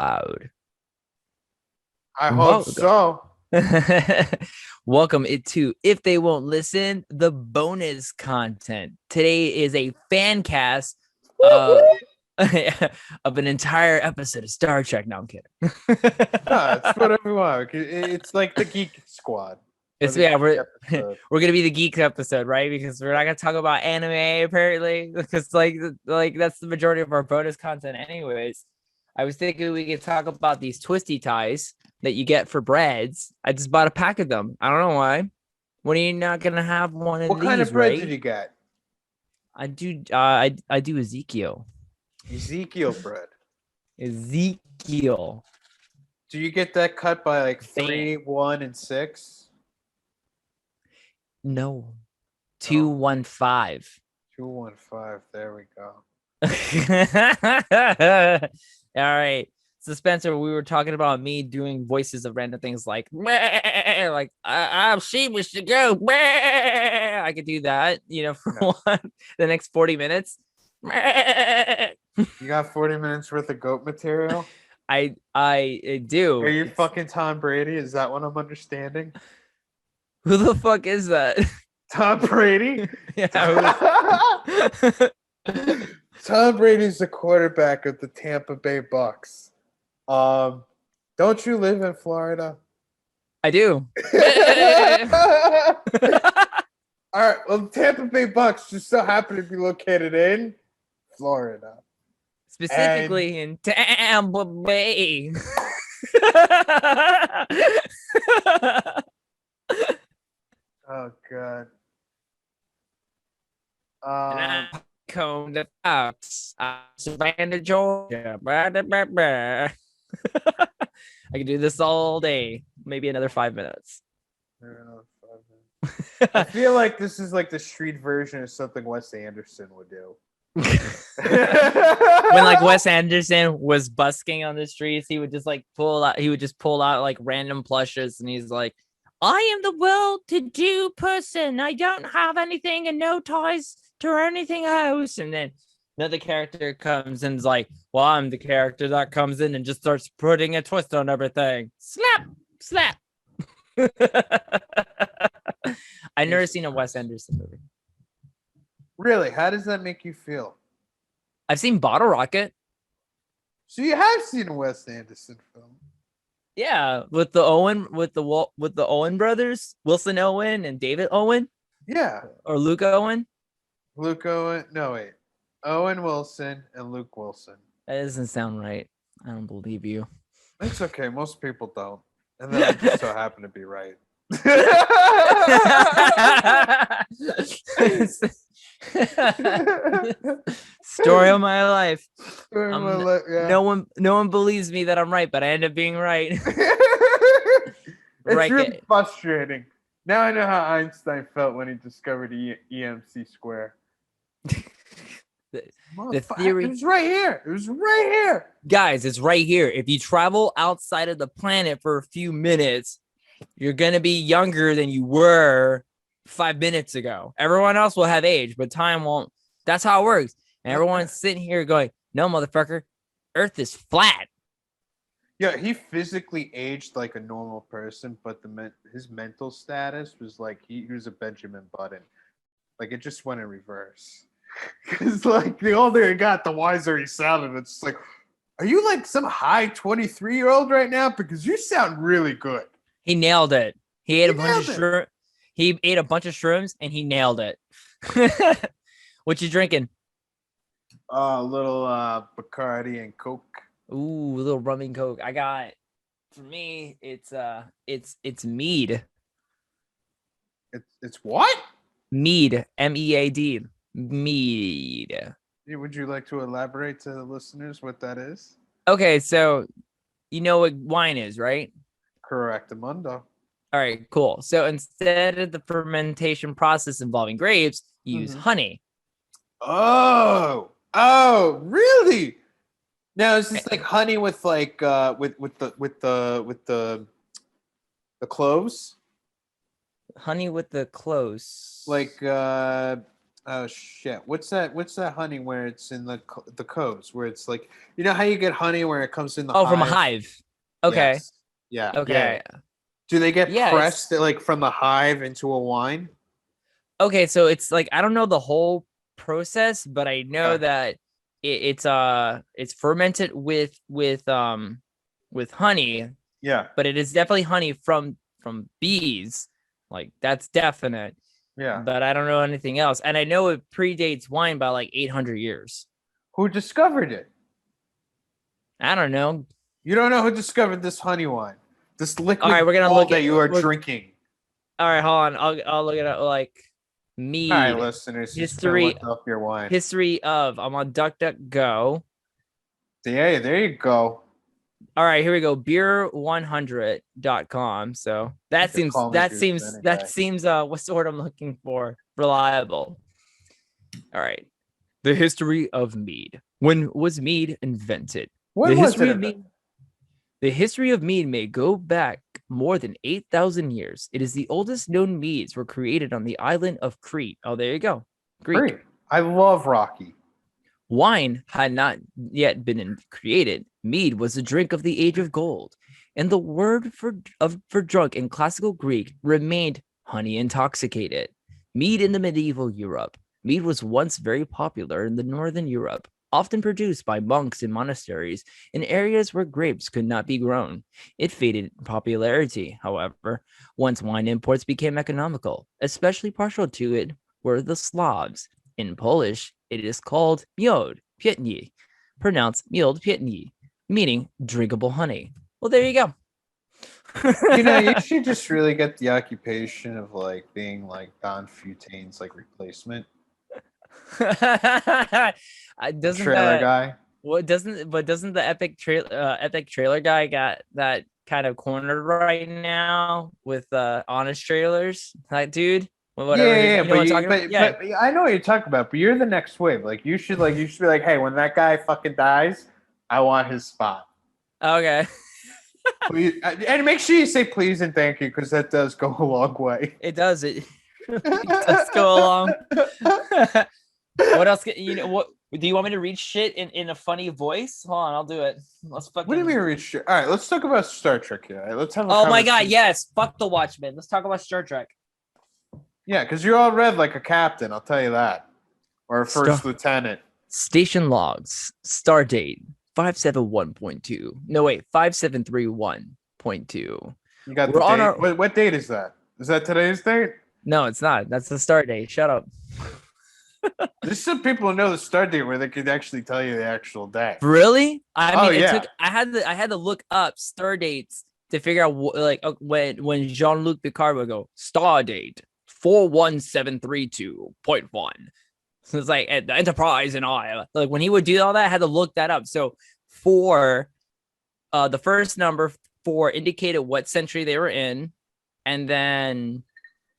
loud. I hope Welcome. so. Welcome it to If They Won't Listen, the bonus content. Today is a fan cast uh, of an entire episode of Star Trek. No, I'm kidding. No, it's whatever you want. It's like the Geek Squad. It's The yeah, Geek we're episode. we're gonna be the geek episode, right? Because we're not gonna talk about anime apparently, because like that's the majority of our bonus content, anyways. I was thinking we could talk about these twisty ties that you get for breads. I just bought a pack of them. I don't know why. When are you not gonna have one of What kind these, of bread right? did you get? I do. I do Ezekiel. Ezekiel bread. Ezekiel. Do you get that cut by like Fan. 3, 1, and 6? No. 215. 215. There we go. All right. So Spencer, we were talking about me doing voices of random things like I'm sheepish to go. I could do that, for the next 40 minutes. You got 40 minutes worth of goat material? I do. Are you fucking Tom Brady? Is that what I'm understanding? Who the fuck is that? Tom Brady? Yeah. Tom Brady's the quarterback of the Tampa Bay Bucks. Don't you live in Florida? I do. All right. Well, the Tampa Bay Bucks just so happen to be located in Florida. Specifically in Tampa Bay. Oh god. And I comb the fox. Savannah, Georgia. I can do this all day. Maybe another 5 minutes. I feel like this is like the street version of something Wes Anderson would do. When like Wes Anderson was busking on the streets, he would just pull out like random plushes, and he's like, I am the well-to-do person. I don't have anything and no ties to anything else. And then another character comes and is like, well, I'm the character that comes in and just starts putting a twist on everything. Slap, slap. I've never seen a Wes Anderson movie. Really? How does that make you feel? I've seen Bottle Rocket. So you have seen a Wes Anderson film? Yeah, with the Owen brothers, Wilson Owen and David Owen. Yeah. Or Luke Owen. Luke Owen. No, wait. Owen Wilson and Luke Wilson. That doesn't sound right. I don't believe you. It's okay. Most people don't. And then I just so happen to be right. Story of my life. Yeah. No one believes me that I'm right, but I end up being right. It's really frustrating. Now I know how Einstein felt when he discovered EMC square. The theory. It was right here. It was right here. Guys, it's right here. If you travel outside of the planet for a few minutes, you're going to be younger than you were 5 minutes ago. Everyone else will have age, but time won't. That's how it works. And everyone's sitting here going, no, motherfucker, Earth is flat. Yeah, he physically aged like a normal person, but his mental status was like he was a Benjamin Button. Like it just went in reverse. Because like the older he got, the wiser he sounded. It's just like, are you like some high 23-year-old right now? Because you sound really good. He nailed it. He ate a bunch of shrooms and he nailed it. What you drinking? A little Bacardi and Coke. Ooh, a little rum and Coke. I got, for me, it's Mead. It's what? Mead, MEAD. Mead. Would you like to elaborate to the listeners what that is? Okay, so you know what wine is, right? Correct, Amundo. All right, cool. So instead of the fermentation process involving grapes, you use honey. Oh, really? Now is this like honey with like with the cloves? Honey with the cloves. Like Oh shit! What's that honey where it's in the coves where it's like how you get honey where it comes in the Oh, from a hive? hive. Okay. Yes. Yeah. Yeah. Okay. Do they get Yeah, pressed like from the hive into a wine? okay. So it's like I don't know the whole process, but I know Yeah. that it's fermented with honey, Yeah. but it is definitely honey from bees. Like that's definite. Yeah. But I don't know anything else. And I know it predates wine by like 800 years. Who discovered it? I don't know. You don't know who discovered this honey wine, this All right, liquid we're gonna gold look that at. you are drinking. All right, hold on. I'll look it up. Like All right, Mead listeners, he's gonna history look up your wine. history of. I'm on DuckDuckGo. Yeah, there you go. All right, here we go. Beer100.com. So You could call me Goose any that day. seems what's the word I'm looking for? Reliable. All right. The history of mead. When was mead invented? When The was history it of mead. invented? The history of mead may go back more than 8,000 years. It is the oldest known meads were created on the island of Crete. Oh, there you go. Greek. Great. I love Rocky. Wine had not yet been created. Mead was the drink of the age of gold. And the word for drunk in classical Greek remained honey intoxicated. Mead in the medieval Europe. Mead was once very popular in the northern Europe, often produced by monks in monasteries in areas where grapes could not be grown. It faded in popularity, however, once wine imports became economical. Especially partial to it were the Slavs. In Polish, it is called miód piękny, pronounced miód piękny, meaning drinkable honey. Well, there you go. You should just really get the occupation of like being like Don Futane's like replacement. Doesn't Trailer that guy. doesn't the epic trailer guy got that kind of cornered right now with honest trailers? That dude, whatever his, Yeah, you know what I'm talking about? Yeah. but I know what you're talking about. But you're the next wave. Like you should be like, hey, when that guy fucking dies, I want his spot. Okay. Please, and make sure you say please and thank you because that does go a long way. It does. It really does go along. What else? What do you want me to read shit in a funny voice? Hold on, I'll do it. Let's fucking. What do you mean read shit? All right, let's talk about Star Trek here. All right, let's have. Oh my god, yes! Fuck the Watchmen. Let's talk about Star Trek. Yeah, because you're all read like a captain. I'll tell you that, or a first lieutenant. Station logs. Stardate 571.2. No wait, 5731.2. You got We're the on date. our. What date is that? Is that today's date? No, it's not. That's the start date. Shut up. There's some people who know the start date where they could actually tell you the actual day. Really? I mean, yeah. I had to look up star dates to figure out when Jean-Luc Picard would go star date 41732.1. So it's like the Enterprise and all. Like when he would do all that, I had to look that up. So the first number 4 indicated what century they were in, and then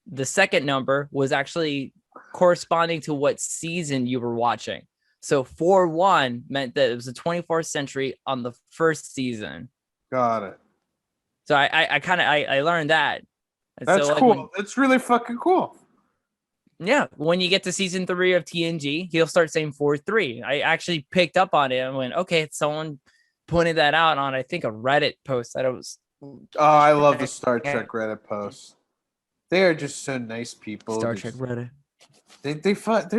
the second number was actually corresponding to what season you were watching. So 4-1 meant that it was the 24th century on the first season. Got it. So I learned that. That's so, cool. That's really fucking cool. Yeah, when you get to season 3 of TNG, he'll start saying 4-3. I actually picked up on it and went, okay, someone pointed that out on I think a Reddit post that it was. Oh, I love the Star Trek Reddit posts. They are just so nice people. Star Trek Reddit. They're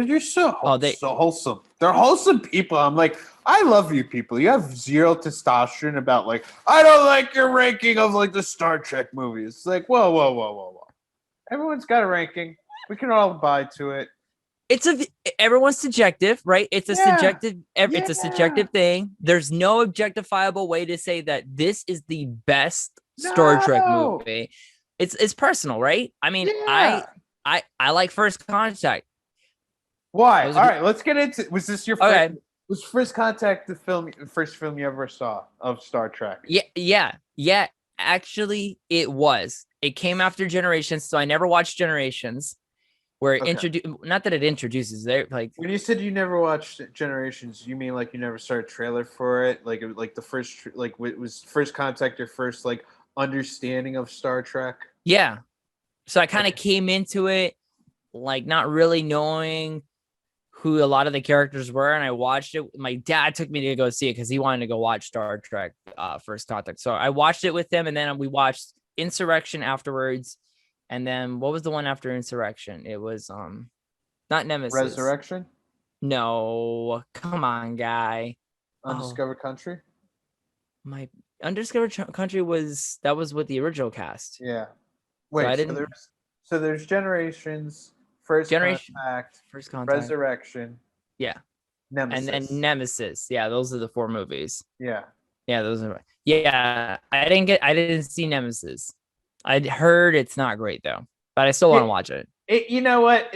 just so so wholesome. They're wholesome people. I'm like, I love you people. You have zero testosterone about like, I don't like your ranking of like the Star Trek movies. It's like, whoa. Everyone's got a ranking. We can all abide to it. Everyone's subjective, right? It's a subjective. It's a subjective thing. There's no objectifiable way to say that this is the best Star Trek movie. It's personal, right? I mean, I like First Contact. Why? All right, let's get into. Was this your first? Okay. Was First Contact the first film you ever saw of Star Trek? Yeah. Actually, it was. It came after Generations, so I never watched Generations. Where not that it introduces there, like when you said you never watched Generations, you mean like you never saw a trailer for it, like the first was First Contact your first like understanding of Star Trek? Yeah. So I kind of came into it like not really knowing who a lot of the characters were, and I watched it. My dad took me to go see it because he wanted to go watch Star Trek First Contact. So I watched it with him, and then we watched Insurrection afterwards. And then what was the one after Insurrection? It was not Nemesis. Resurrection? No, come on, guy. Undiscovered Country? My Undiscovered Country was with the original cast. Yeah. Wait, so, I didn't... so there's Generations, First Contact, Resurrection. Yeah. Nemesis. And then Nemesis. Yeah, those are the 4 movies. Yeah. Yeah, those are. Yeah, I didn't see Nemesis. I heard it's not great though, but I still want to watch it. You know what?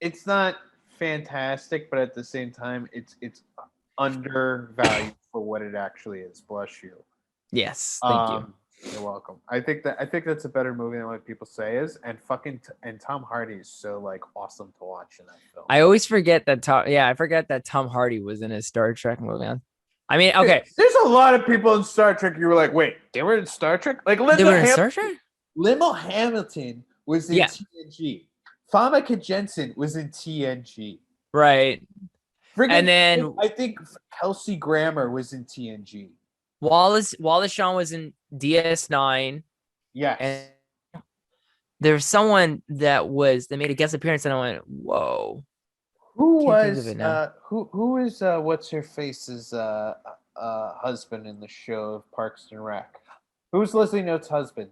It's not fantastic, but at the same time, it's undervalued for what it actually is. Bless you. Yes, thank you. You're welcome. I think that's a better movie than what people say is, and Tom Hardy is so like awesome to watch in that film. I always forget that I forget that Tom Hardy was in a Star Trek movie. I mean, okay. There's a lot of people in Star Trek. You were like, wait, they were in Star Trek? Like, they were in Star Trek? Limo Hamilton was in TNG. Famke Jensen was in TNG. Right. And then I think Kelsey Grammer was in TNG. Wallace Shawn was in DS9. Yes. And there's someone that made a guest appearance, and I went, whoa. Who is what's her face's husband in the show of Parks and Rec? Who's Leslie Knope's husband?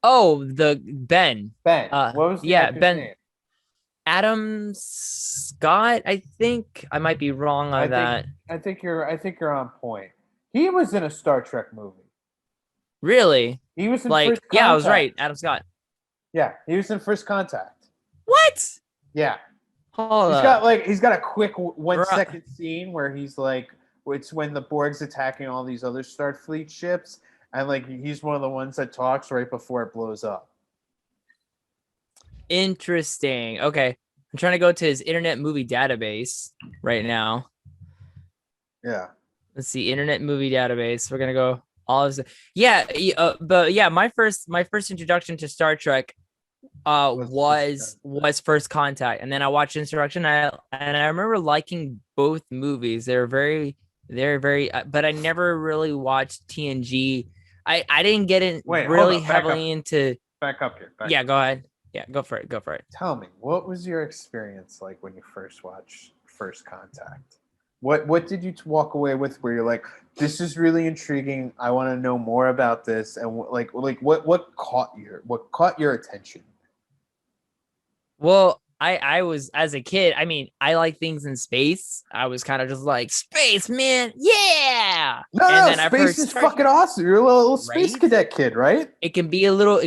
Oh, the Ben. Ben. What was the actor's name? Adam Scott. I think I might be wrong on that. I think you're on point. He was in a Star Trek movie. Really? He was in First Contact. Yeah, I was right. Adam Scott. Yeah, he was in First Contact. What? Yeah. He's got a quick 1 second scene where he's like, it's when the Borg's attacking all these other Starfleet ships, and like he's one of the ones that talks right before it blows up. Interesting. Okay, I'm trying to go to his Internet Movie Database right now. Yeah. Let's see, Internet Movie Database. We're gonna go all of this. Yeah, but yeah, my first introduction to Star Trek was First Contact, and then I watched Insurrection, and I remember liking both movies. They're very, but I never really watched TNG. I didn't get in heavily into. Back up here. Yeah, go ahead. Yeah, go for it. Tell me, what was your experience like when you first watched First Contact? What did you walk away with where you're like, this is really intriguing, I want to know more about this, and what caught your attention? Well, I was, as a kid, I mean, I like things in space. I was kind of just like, space, man, yeah. Space is fucking awesome. You're a little space cadet kid, right? It can be a little.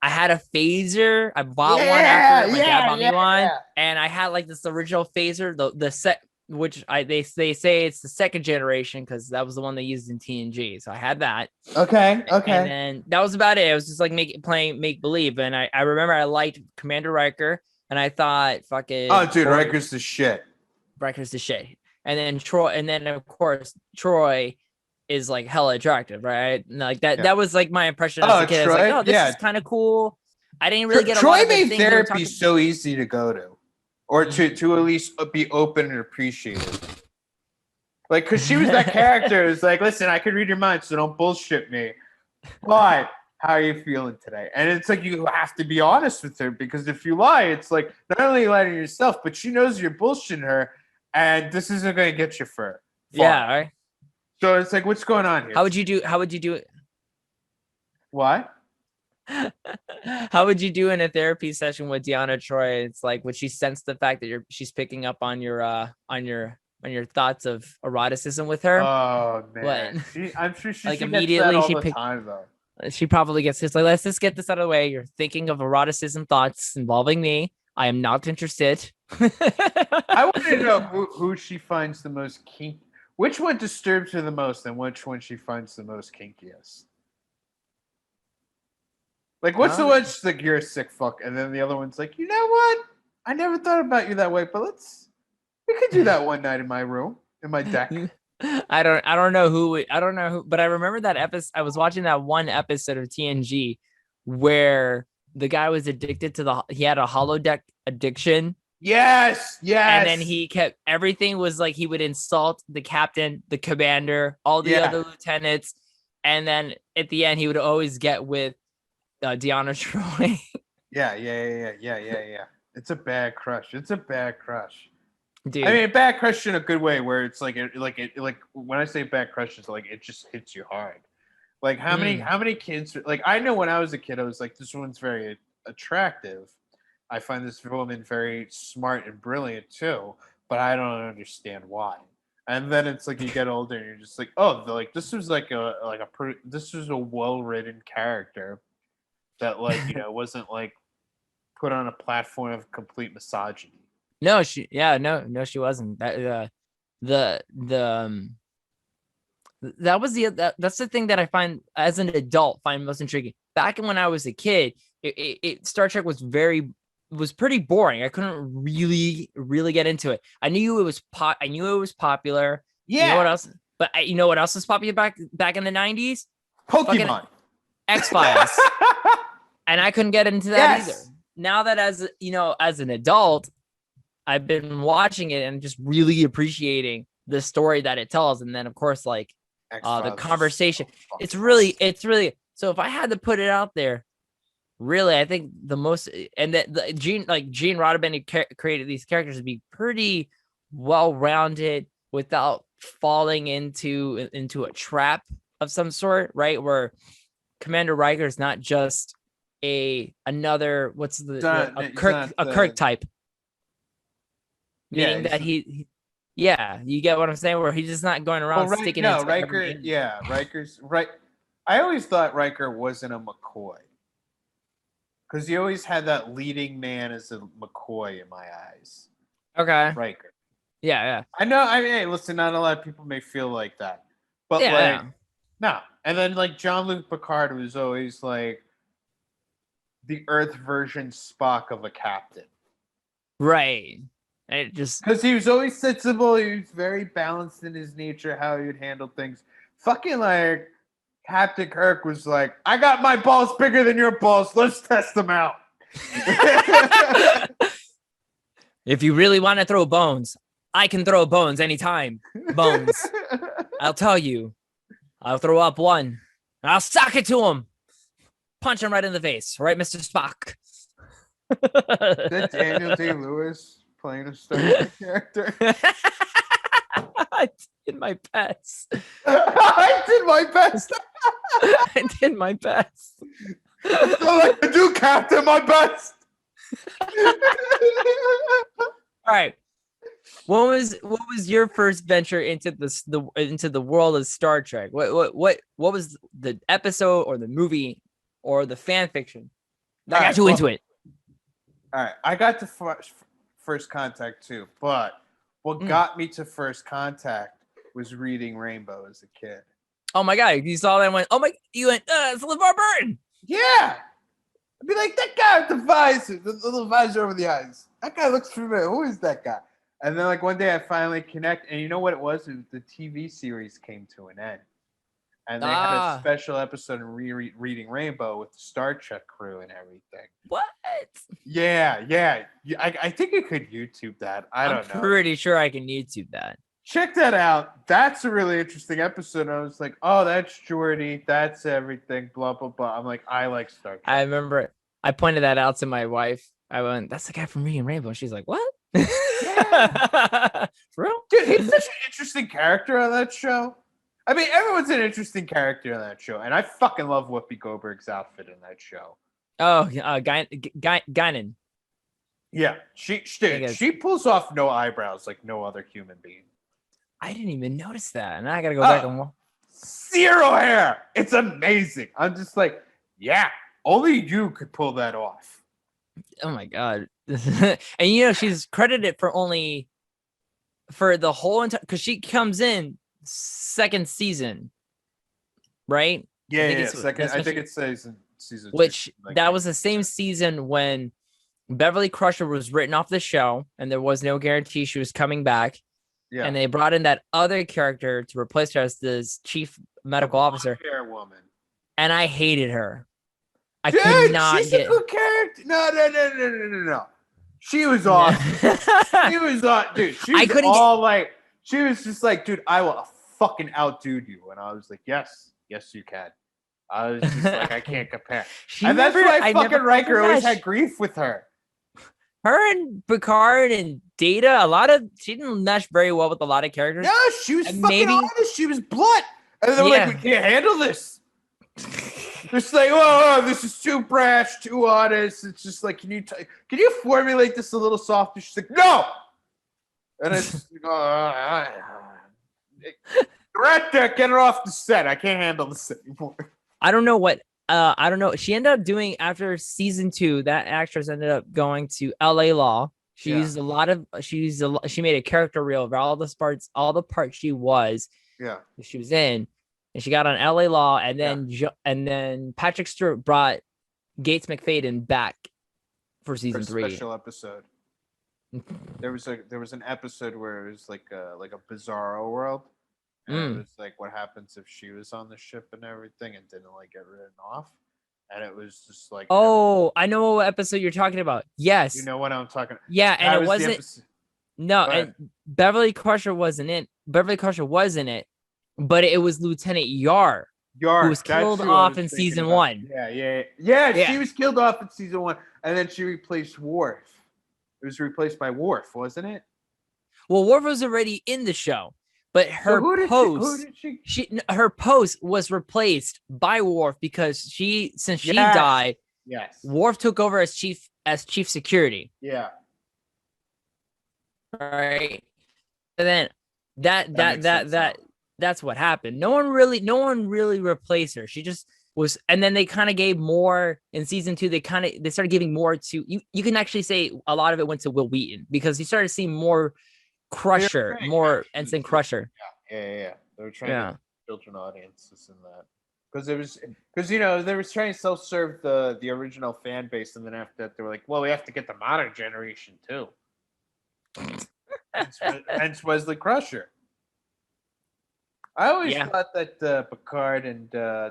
I had a phaser. I bought one after my dad bought me one, and I had like this original phaser, the set, which they say it's the second generation because that was the one they used in TNG. So I had that. Okay. And then that was about it. It was just like playing make believe, and I remember I liked Commander Riker. And I thought, fucking. Oh, dude, Riker's the shit. And then Troi, and then of course Troi is like hella attractive, right? And like that. Yeah. That was like my impression as a kid. Troi? I was like, oh, this is kind of cool. I didn't really get a lot of Troi made therapy so easy to go to, or to at least be open and appreciated. Like, cause she was that character. It's like, listen, I can read your mind, so don't bullshit me. But how are you feeling today? And it's like you have to be honest with her, because if you lie, it's like not only lying to yourself, but she knows you're bullshitting her, and this isn't going to get you far. Yeah. Right. So it's like, what's going on here? How would you do it? What? How would you do in a therapy session with Deanna Troi? It's like, would she sense the fact that she's picking up on your thoughts of eroticism with her? Oh man, I'm sure she like immediately all the time though. She probably gets this like, let's just get this out of the way. You're thinking of eroticism thoughts involving me. I am not interested. I want to know who she finds the most kinky. Which one disturbs her the most, and which one she finds the most kinkiest? Like, what's the one she's like, you're a sick fuck, and then the other one's like, you know what? I never thought about you that way, but we could do that one night in my room, in my deck. I don't know who, but I remember that episode. I was watching that one episode of TNG where the guy was addicted to he had a holodeck addiction. Yes, And then he kept everything was like he would insult the captain, the commander, all the other lieutenants, and then at the end he would always get with Deanna Troi. Yeah. It's a bad crush. Dude. I mean, a bad crush in a good way, where it's like when I say bad crush, it's like it just hits you hard. Like how many kids? Like I know when I was a kid, I was like, this woman's very attractive. I find this woman very smart and brilliant too, but I don't understand why. And then it's like you get older and you're just like, oh, like this was this was a well-written character that wasn't like put on a platform of complete misogyny. No, she wasn't. That that was that's the thing that I find as an adult most intriguing. Back when I was a kid, Star Trek was pretty boring. I couldn't really get into it. I knew it was popular. Yeah. You know what else? But you know what else was popular back in the 90s? Pokemon. X-Files. And I couldn't get into that either. Now that as an adult, I've been watching it and just really appreciating the story that it tells. And then of course, like the conversation. It's really so if I had to put it out there, really, I think the most and that Gene Roddenberry created these characters to be pretty well-rounded without falling into a trap of some sort, right? Where Commander Riker is not just another Kirk type. Meaning that you get what I'm saying, where he's just not going around sticking into Riker. Riker's right. I always thought Riker wasn't a McCoy. Because he always had that leading man as a McCoy in my eyes. Okay. Riker. Yeah. I know. I mean, hey, listen, not a lot of people may feel like that. But no. And then like Jean-Luc Picard was always like the Earth version Spock of a captain. Right. And it just because he was always sensible, he was very balanced in his nature, how he would handle things. Fucking like Captain Kirk was like, I got my balls bigger than your balls. Let's test them out. If you really want to throw bones, I can throw bones anytime. Bones. I'll tell you. I'll throw up one. And I'll sock it to him. Punch him right in the face. Right, Mr. Spock? Is that Daniel Day-Lewis playing a Star Trek character? I did my best. I did my best. I did my best. That's all I can do, Captain. My best. All right. What was your first venture into the world of Star Trek? What was the episode or the movie or the fan fiction that got you into it? All right, I got to First Contact too, but what got me to First Contact was reading Rainbow as a kid. Oh my god, you saw that and went, oh my, you went, it's LeVar Burton. Yeah, I'd be like, that guy with the visor, the little visor over the eyes. That guy looks familiar. Who is that guy? And then like one day I finally connect, and you know what it was? It was the TV series came to an end. And they had a special episode in Reading Rainbow with the Star Trek crew and everything. What? Yeah. I think you could YouTube that. I don't know. I'm pretty sure I can YouTube that. Check that out. That's a really interesting episode. And I was like, oh, that's Geordi. That's everything. Blah, blah, blah. I'm like, I like Star Trek. I remember I pointed that out to my wife. I went, that's the guy from Reading Rainbow. She's like, what? Yeah. For real? Dude, he's such an interesting character on that show. I mean, everyone's an interesting character on that show, and I fucking love Whoopi Goldberg's outfit in that show. Oh, Guinan. Yeah, she pulls off no eyebrows like no other human being. I didn't even notice that, and I gotta go back and watch. Zero hair. It's amazing. I'm just like, yeah, only you could pull that off. Oh my god! And she's credited for the whole entire because she comes in second season, right? Yeah, second. I think it's season. Which that was the same season when Beverly Crusher was written off the show, and there was no guarantee she was coming back. Yeah, and they brought in that other character to replace her as the chief medical officer. Woman. And I hated her. She's a good character. No. She was awesome. She was dude. She was she was just like, dude, I will fucking outdo you. And I was like, yes, you can. I was just like, I can't compare. And that's why fucking Riker always had grief with her. Her and Picard and Data, she didn't mesh very well with a lot of characters. Yeah, she was fucking honest. She was blunt. And they were like, we can't handle this. It's like, oh, this is too brash, too honest. It's just like, can you formulate this a little softer? She's like, no. And it's just like, director, get her off the set. I can't handle this anymore. I don't know. She ended up doing after season 2. That actress ended up going to LA Law. She used she made a character reel of all the parts she was in, and she got on LA Law, and then Patrick Stewart brought Gates McFadden back for season 3. Special episode. There was an episode where it was like a bizarro world. And it was like, what happens if she was on the ship and everything and didn't like get written off? And it was just like, oh, I know what episode you're talking about. Yes, you know what I'm talking. Yeah, and it wasn't. No, and Beverly Crusher wasn't in. Beverly Crusher was in it, but it was Lieutenant Yar who was killed off in season 1. Yeah. She was killed off in season 1, and then she replaced Worf. It was replaced by Worf, wasn't it? Well, Worf was already in the show. But her her post was replaced by Worf because since she died, Worf took over as chief security. Yeah. All right. And then that's what happened. No one really replaced her. She just was, and then they kind of gave more in season 2. They started giving more to you can actually say a lot of it went to Will Wheaton because he started seeing more Crusher, more Ensign Crusher. Yeah. They were trying to filter an audiences in that because they were trying to self-serve the original fan base, and then after that they were like, well, we have to get the modern generation too. Hence Wesley Crusher. I always thought that Picard and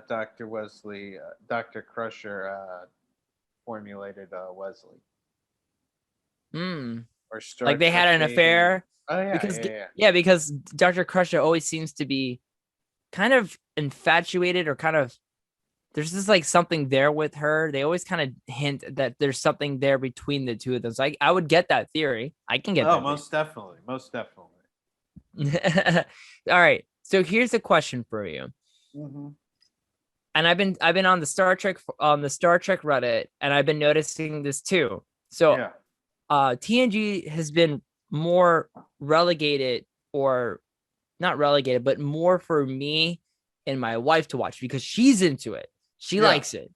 Dr. Crusher formulated Wesley. Or Star like they had an affair. Oh because Dr. Crusher always seems to be kind of infatuated, or kind of there's just like something there with her. They always kind of hint that there's something there between the two of them. So I would get that theory. I can get that. Most definitely. All right. So here's a question for you. Mm-hmm. And I've been on the Star Trek Reddit, and I've been noticing this too. So TNG has been more relegated, or not relegated, but more for me and my wife to watch because she's into it. She likes it.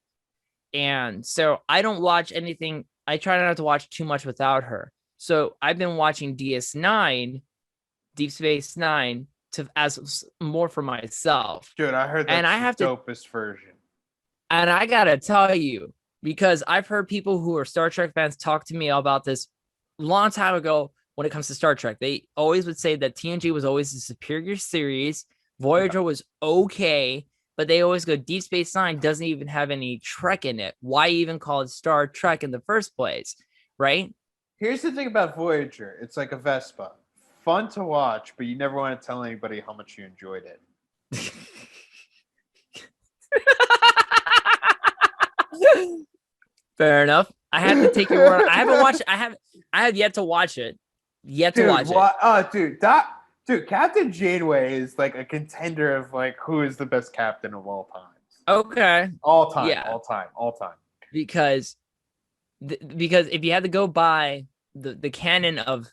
And so I don't watch anything. I try not to watch too much without her. So I've been watching DS9, Deep Space Nine, as more for myself. Dude, I heard that's the dopest version. And I gotta tell you, because I've heard people who are Star Trek fans talk to me about this a long time ago. When it comes to Star Trek, they always would say that TNG was always the superior series. Voyager was okay, but they always go, Deep Space Nine doesn't even have any Trek in it. Why even call it Star Trek in the first place? Right? Here's the thing about Voyager. It's like a Vespa. Fun to watch, but you never want to tell anybody how much you enjoyed it. Fair enough. I have to take your word. I haven't watched it. I have yet to watch it. Dude, Captain Janeway is like a contender of like who is the best captain of all times. Okay. All time. Because if you had to go by the canon of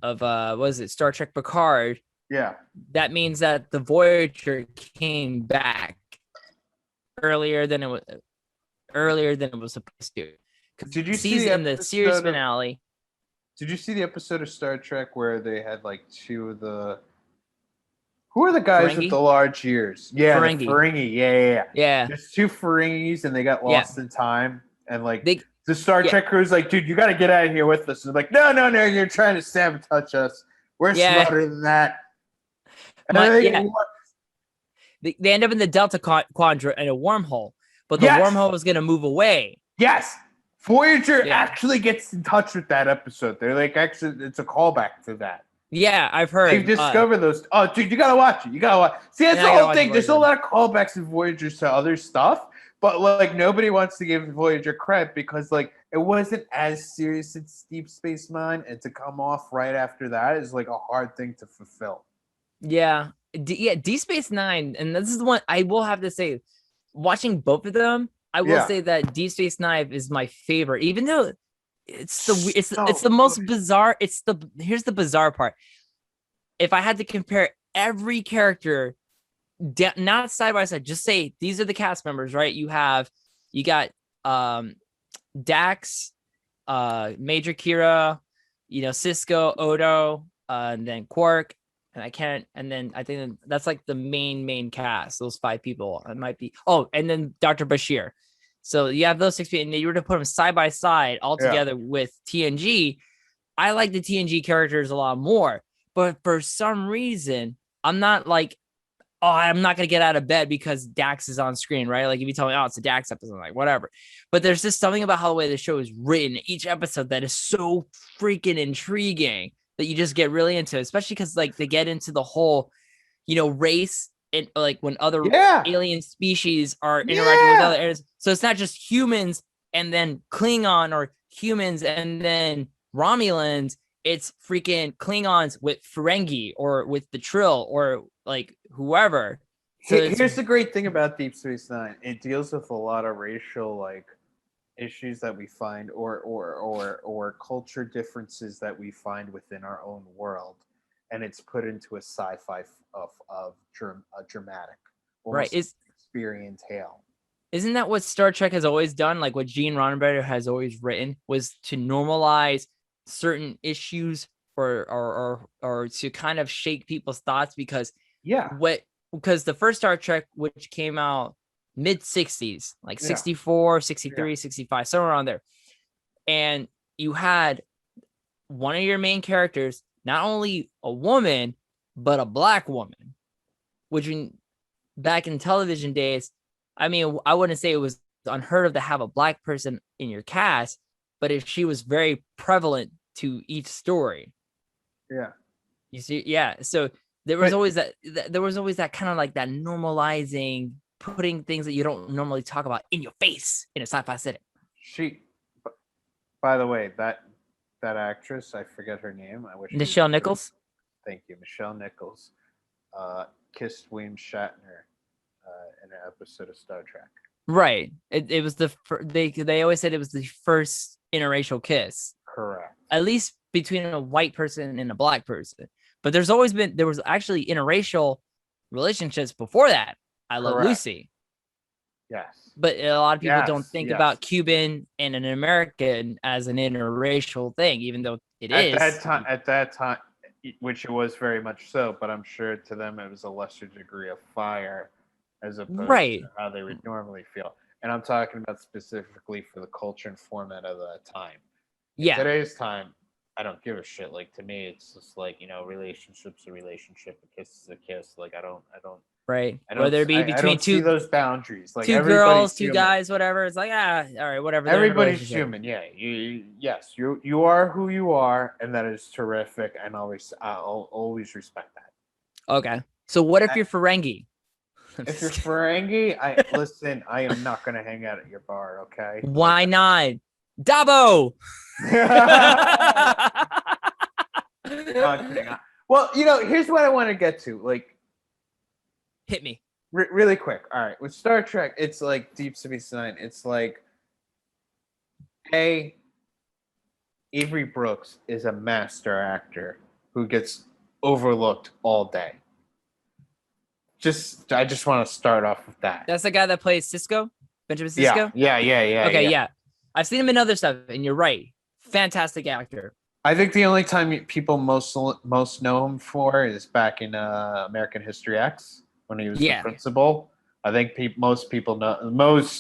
was it Star Trek Picard? Yeah. That means that the Voyager came back earlier than it was supposed to. Did you see in the series finale? Did you see the episode of Star Trek where they had like two of the... Who are the guys with the large ears? Yeah, Ferengi. Yeah. There's two Ferengis and they got lost in time. And like the Star Trek crew's like, dude, you got to get out of here with us. And they're like, no, you're trying to sabotage us. We're smarter than that. And they end up in the Delta Quadrant in a wormhole. But the wormhole was going to move away. Yes. Voyager Yeah. actually gets in touch with that episode. They're like, actually, it's a callback to that. Yeah, I've heard. They've discovered those. Oh, dude, you gotta watch it. You gotta watch. See, that's Yeah, the I gotta whole watch thing. There's a Voyager. lot of callbacks in Voyager to other stuff, but like nobody wants to give Voyager credit because like it wasn't as serious as Deep Space Nine, and to come off right after that is like a hard thing to fulfill. Yeah. D Space Nine, and this is the one I will have to say, watching both of them, I will Yeah. say that D Space Nine is my favorite, even though it's So the most good. bizarre. Here's the bizarre part. If I had to compare every character, not side by side, just say these are the cast members, right? You got Dax, Major Kira, Cisco, Odo, and then Quark, and then I think that's like the main cast. Those 5 people. It might be. Oh, and then Dr. Bashir. So you have those 6 people, and you were to put them side by side all together with TNG. I like the TNG characters a lot more, but for some reason, I'm not like, oh, I'm not gonna get out of bed because Dax is on screen, right? Like if you tell me, oh, it's a Dax episode, I'm like whatever. But there's just something about how the way the show is written, each episode, that is so freaking intriguing that you just get really into it, especially because like they get into the whole, race and like when other alien species are interacting with other areas. So it's not just humans and then Klingon or humans and then Romulans. It's freaking Klingons with Ferengi or with the Trill or like whoever. So Here's the great thing about Deep Space Nine. It deals with a lot of racial like issues that we find or culture differences that we find within our own world, and it's put into a sci-fi of a dramatic, right. experience tale. Isn't that what Star Trek has always done? Like what Gene Roddenberry has always written was to normalize certain issues or to kind of shake people's thoughts because the first Star Trek, which came out mid 60s, like 64, 63, 65, somewhere around there. And you had one of your main characters, not only a woman, but a black woman, which back in television days, I mean, I wouldn't say it was unheard of to have a black person in your cast, but if she was very prevalent to each story. Yeah. You see, yeah. So there was always that kind of like that normalizing, putting things that you don't normally talk about in your face in a sci-fi setting. By the way, that actress, I forget her name. I wish. Nichelle Nichols. Thank you, Nichelle Nichols. Kissed William Shatner in an episode of Star Trek. Right. It was they always said it was the first interracial kiss. Correct. At least between a white person and a black person. But there was actually interracial relationships before that. I Love Lucy. Yes. But a lot of people don't think about Cuban and an American as an interracial thing, even though it is. At that time, which it was very much so, but I'm sure to them it was a lesser degree of fire as opposed to how they would normally feel. And I'm talking about specifically for the culture and format of that time. In today's time, I don't give a shit. Like to me, it's just like, relationship's a relationship, a kiss is a kiss. Like I don't. Right. Whether it be between see those boundaries, like two girls, two guys, whatever. It's like all right, whatever. Everybody's human. Yeah. You are who you are, and that is terrific. And I'll always respect that. Okay. So what if you're Ferengi? If you're Ferengi, I am not gonna hang out at your bar. Okay. Why not? Dabo. Well, here's what I want to get to. Like, hit me really quick. All right, with Star Trek, it's like Deep Space Nine. It's like, Avery Brooks is a master actor who gets overlooked all day. I just want to start off with that. That's the guy that plays Cisco, Benjamin Cisco. Yeah. Okay, yeah. I've seen him in other stuff, and you're right. Fantastic actor. I think the only time people most know him for is back in American History X when he was the principal. I think most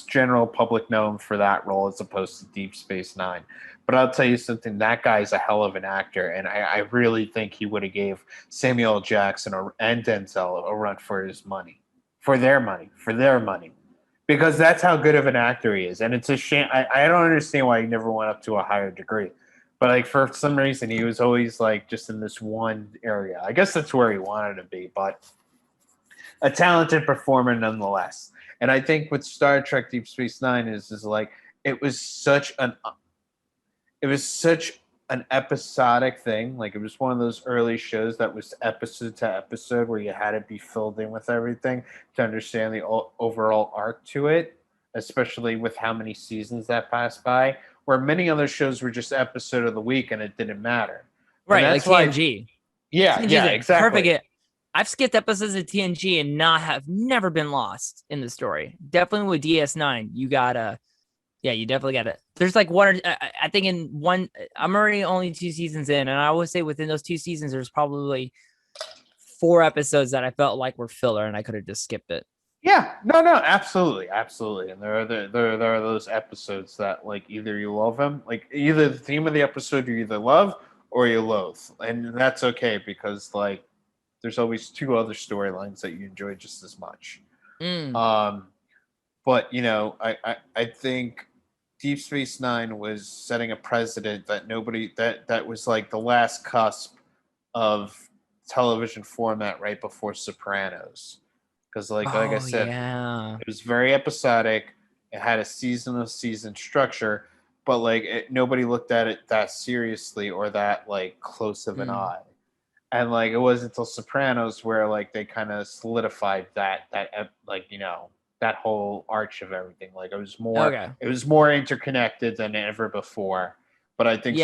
general public know him for that role as opposed to Deep Space Nine. But I'll tell you something, that guy's a hell of an actor, and I really think he would have gave Samuel L. Jackson and Denzel a run for their money. because that's how good of an actor he is. And it's a shame. I don't understand why he never went up to a higher degree. But like for some reason, he was always like just in this one area. I guess that's where he wanted to be, but a talented performer nonetheless. And I think with Star Trek Deep Space Nine is like it was such an episodic thing. Like it was one of those early shows that was episode to episode where you had to be filled in with everything to understand the overall arc to it, especially with how many seasons that passed by, where many other shows were just episode of the week and it didn't matter. Right, like TNG. Yeah, TNG's yeah, exactly. Perfect. I've skipped episodes of TNG and never been lost in the story. Definitely with DS9, you definitely gotta. There's like one, I think in one, I'm already only 2 seasons in, and I would say within those 2 seasons, there's probably 4 episodes that I felt like were filler, and I could have just skipped it. Yeah, no, absolutely. And there are those episodes that like either you love them, like either the theme of the episode you either love or you loathe, and that's okay because like there's always 2 other storylines that you enjoy just as much. But you know, I think Deep Space Nine was setting a precedent that that was like the last cusp of television format right before Sopranos. Because like I said, it was very episodic. It had a season structure, but like nobody looked at it that seriously or that like close of an eye. And like it wasn't until Sopranos where like they kind of solidified that like you know that whole arch of everything. Like it was more interconnected than ever before. But I think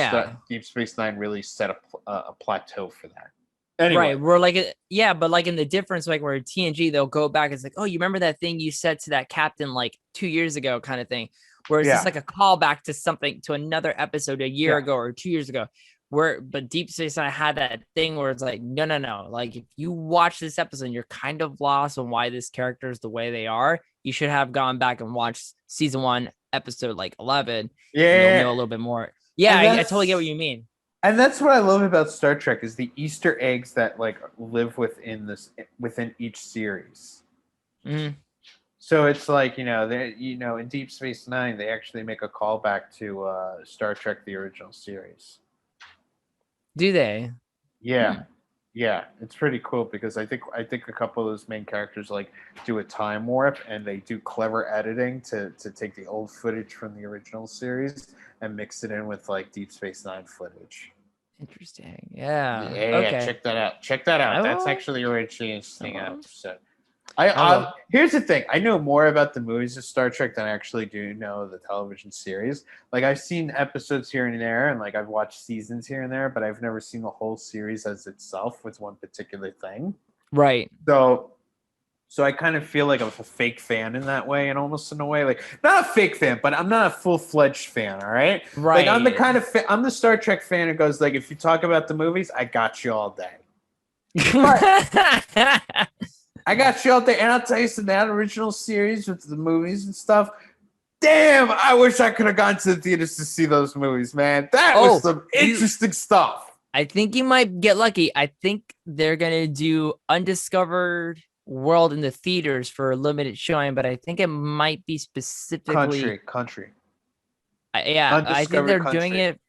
Deep Space Nine really set a plateau for that. Anyway. Right, we're like, but like in the difference, like where TNG, they'll go back. It's like, oh, you remember that thing you said to that captain like 2 years ago, kind of thing. Where it's just like a callback to something to another episode a year ago or 2 years ago. But Deep Space Nine had that thing where it's like, no. Like if you watch this episode, and you're kind of lost on why this character is the way they are. You should have gone back and watched season 1, episode like 11. Yeah, and you'll know a little bit more. Yeah, I totally get what you mean. And that's what I love about Star Trek is the Easter eggs that like live within each series. Mm-hmm. So it's like in Deep Space Nine they actually make a callback to Star Trek the original series. Do they? Yeah, yeah, it's pretty cool because I think a couple of those main characters like do a time warp and they do clever editing to take the old footage from the original series and mix it in with like Deep Space Nine footage. Interesting. Yeah. Okay. Check that out. That's actually a really interesting episode. Here's the thing. I know more about the movies of Star Trek than I actually do know the television series. Like I've seen episodes here and there, and like I've watched seasons here and there, but I've never seen the whole series as itself with one particular thing. Right. So I kind of feel like I'm a fake fan in that way, and almost in a way, like not a fake fan, but I'm not a full-fledged fan. All right. Right. Like I'm the kind of I'm the Star Trek fan who goes like, if you talk about the movies, I got you all day. I got you out there, and I'll tell you some that original series with the movies and stuff. Damn, I wish I could have gone to the theaters to see those movies, man. That was some interesting stuff. I think you might get lucky. I think they're gonna do Undiscovered World in the theaters for a limited showing, but I think it might be specifically country. I think they're doing it.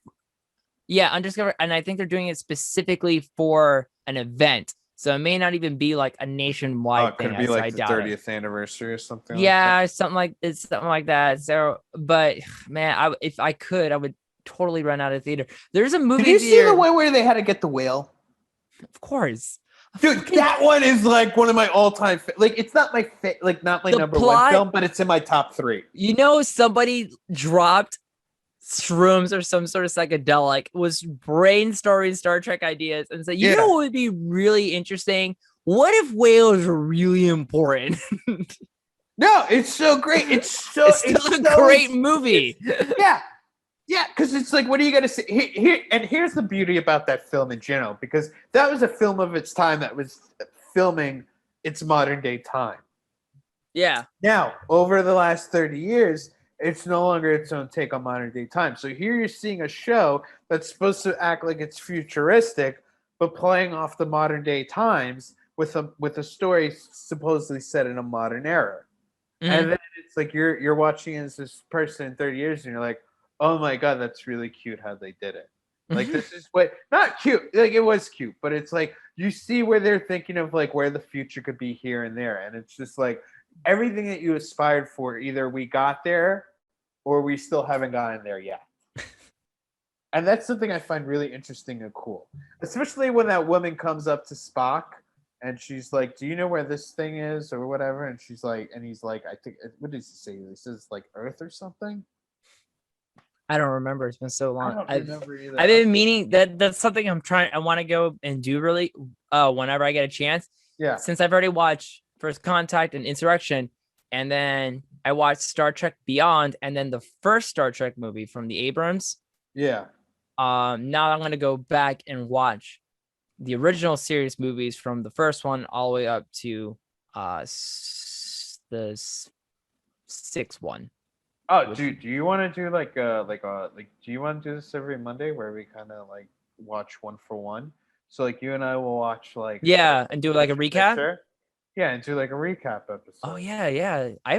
Yeah, Undiscovered, and I think they're doing it specifically for an event. So it may not even be like a nationwide thing. Could it be like the 30th anniversary or something? Yeah, something like that. So, but man, if I could, I would totally run out of theater. There's a movie. Did you see the one where they had to get the whale? Of course, dude. That one is like one of my all-time. Like, it's not my not my number one film, but it's in my top 3. You know, somebody dropped shrooms or some sort of psychedelic, was brainstorming Star Trek ideas, and said, you know what would be really interesting? What if whales are really important? No, it's so great. It's still a great movie. Yeah, because it's like, what are you going to say? Here's the beauty about that film in general, because that was a film of its time that was filming its modern day time. Yeah. Now, over the last 30 years, it's no longer its own take on modern day time. So here you're seeing a show that's supposed to act like it's futuristic, but playing off the modern day times with a story supposedly set in a modern era. Mm-hmm. And then it's like you're watching as this person in 30 years, and you're like, oh my god, that's really cute how they did it. Like this is what not cute, like it was cute, but it's like you see where they're thinking of like where the future could be here and there, and it's just like everything that you aspired for, either we got there or we still haven't gotten there yet. And that's something I find really interesting and cool, especially when that woman comes up to Spock and she's like, "Do you know where this thing is or whatever?" And she's like, and he's like, "I think what does he say? He says like Earth or something." I don't remember. It's been so long. I don't remember either. I've been meaning that's something I want to go and do really whenever I get a chance. Yeah. Since I've already watched First Contact and Insurrection, and then I watched Star Trek Beyond, and then the first Star Trek movie from the Abrams. Yeah. Now I'm gonna go back and watch the original series movies from the first one all the way up to the sixth one. Oh, dude, do you want to do like do you want to do this every Monday where we kind of like watch one for one? So like you and I will watch like and do like a recap. Picture. Yeah, and do like a recap episode. Oh yeah. I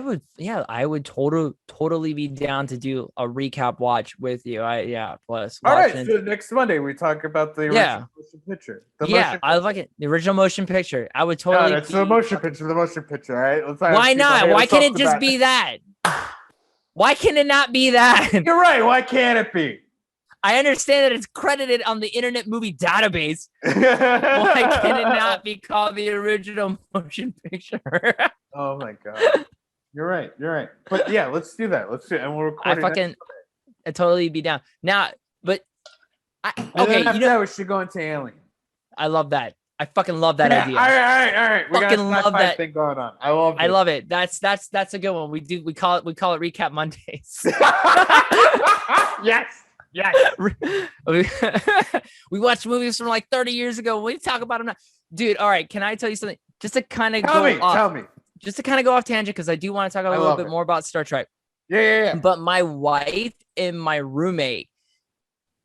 would totally be down to do a recap watch with you. Plus. All right, so next Monday we talk about the original motion picture. I like it. The original motion picture. I would totally. No, that's the motion picture. The motion picture. All right. Why not? Why can't it just be that? Why can it not be that? You're right. Why can't it be? I understand that it's credited on the Internet Movie Database. Why can it not be called the original motion picture? Oh my god. You're right. But yeah, let's do that. Let's do it. And we'll record I'd totally be down. Now, but we should go into Alien. I love that. I fucking love that idea. All right. We fucking got love that thing going on. I love it. That's a good one. We call it Recap Mondays. Yes. We watch movies from like 30 years ago. We talk about them now. Dude, all right. Can I tell you something? Just to kind of tell me. Just to kind of go off tangent, because I do want to talk a little bit more about Star Trek. Yeah. But my wife and my roommate,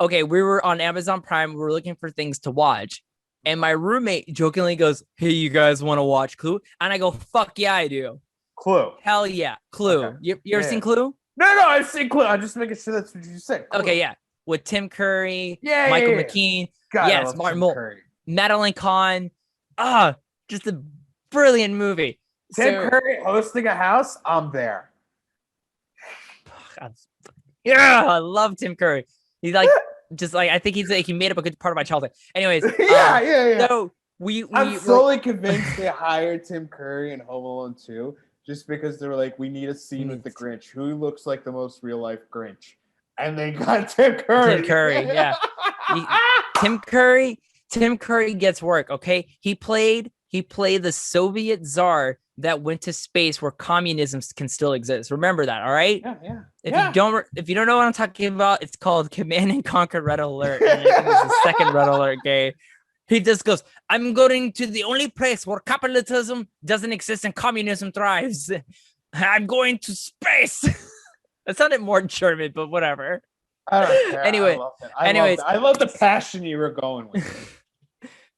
okay, we were on Amazon Prime. We were looking for things to watch. And my roommate jokingly goes, "Hey, you guys want to watch Clue?" And I go, "Fuck yeah, I do." Clue. Hell yeah. Clue. Okay. You ever seen Clue? No, I've seen Clue. I'm just making sure that's what you said. Clue. Okay, yeah. With Tim Curry, Michael McKean. God, yes, Martin Mull, Madeline Kahn. Just a brilliant movie. Tim Curry hosting a house, I'm there. Yeah, I love Tim Curry. He's like, just like, I think he made up a good part of my childhood. Anyways, yeah. So I'm solely convinced they hired Tim Curry in Home Alone 2 just because they were like, we need a scene with the Grinch. Who looks like the most real life Grinch? And they got Tim Curry. Tim Curry, yeah. Tim Curry gets work. Okay, he played the Soviet czar that went to space where communism can still exist. Remember that, all right? Yeah. If you don't know what I'm talking about, it's called Command and Conquer Red Alert. And I think it's the second Red Alert game. He just goes, "I'm going to the only place where capitalism doesn't exist and communism thrives. I'm going to space." That sounded more German, but whatever. I don't care. Anyway, I love the passion you were going with.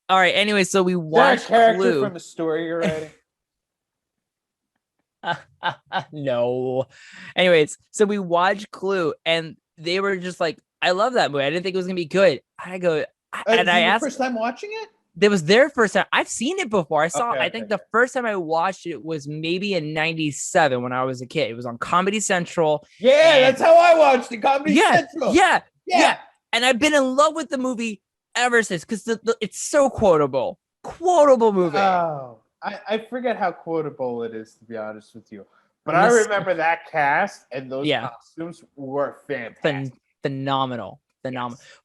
All right. Anyway, so we watched character Clue. From the story you're writing. No. Anyways, so we watched Clue, and they were just like, "I love that movie. I didn't think it was gonna be good." I go, and I asked, first time watching it. That was their first time. I've seen it before. I think the first time I watched it was maybe in '97 when I was a kid. It was on Comedy Central. Yeah, that's how I watched it. Comedy Central. Yeah. And I've been in love with the movie ever since because it's so quotable. Quotable movie. Oh, I forget how quotable it is, to be honest with you. But I remember that cast and those costumes were fantastic. Phenomenal.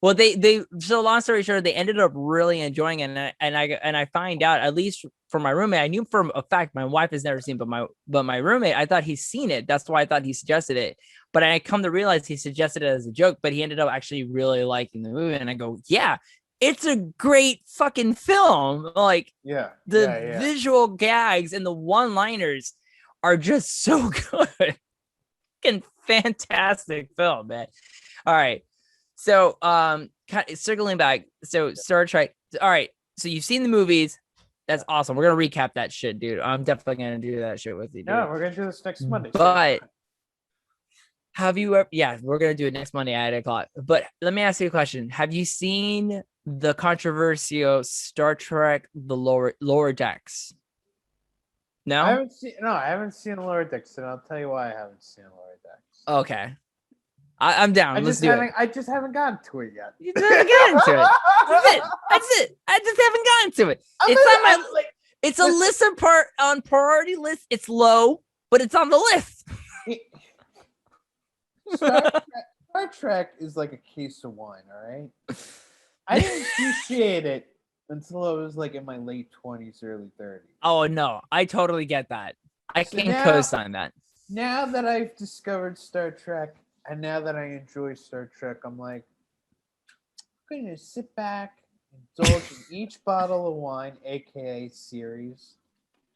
Well, they so long story short, they ended up really enjoying it, and I find out, at least for my roommate, I knew for a fact my wife has never seen, but my roommate, I thought he's seen it. That's why I thought he suggested it. But I come to realize he suggested it as a joke, but he ended up actually really liking the movie. And I go, yeah, it's a great fucking film. Like, the visual gags and the one-liners are just so good. Fucking fantastic film, man. All right. So, circling back. So Star Trek. All right. So you've seen the movies. That's awesome. We're gonna recap that shit, dude. I'm definitely gonna do that shit with you, dude. No, we're gonna do this next Monday. But have you ever? Yeah, we're gonna do it next Monday at 8:00. But let me ask you a question. Have you seen the controversial Star Trek: The Lower Decks? No, I haven't seen Lower Decks, and I'll tell you why I haven't seen Lower Decks. Okay, I'm down. Let's do it. I just haven't gotten to it yet. You just haven't gotten to it. That's it. I just haven't gotten to it. It's a list on priority list. It's low, but it's on the list. Star Trek is like a case of wine, all right? I didn't appreciate it until I was like in my late 20s, early 30s. Oh, no. I totally get that. I can co-sign that. Now that I've discovered Star Trek, and now that I enjoy Star Trek, I'm like, I'm going to sit back, indulge in each bottle of wine, a.k.a. series.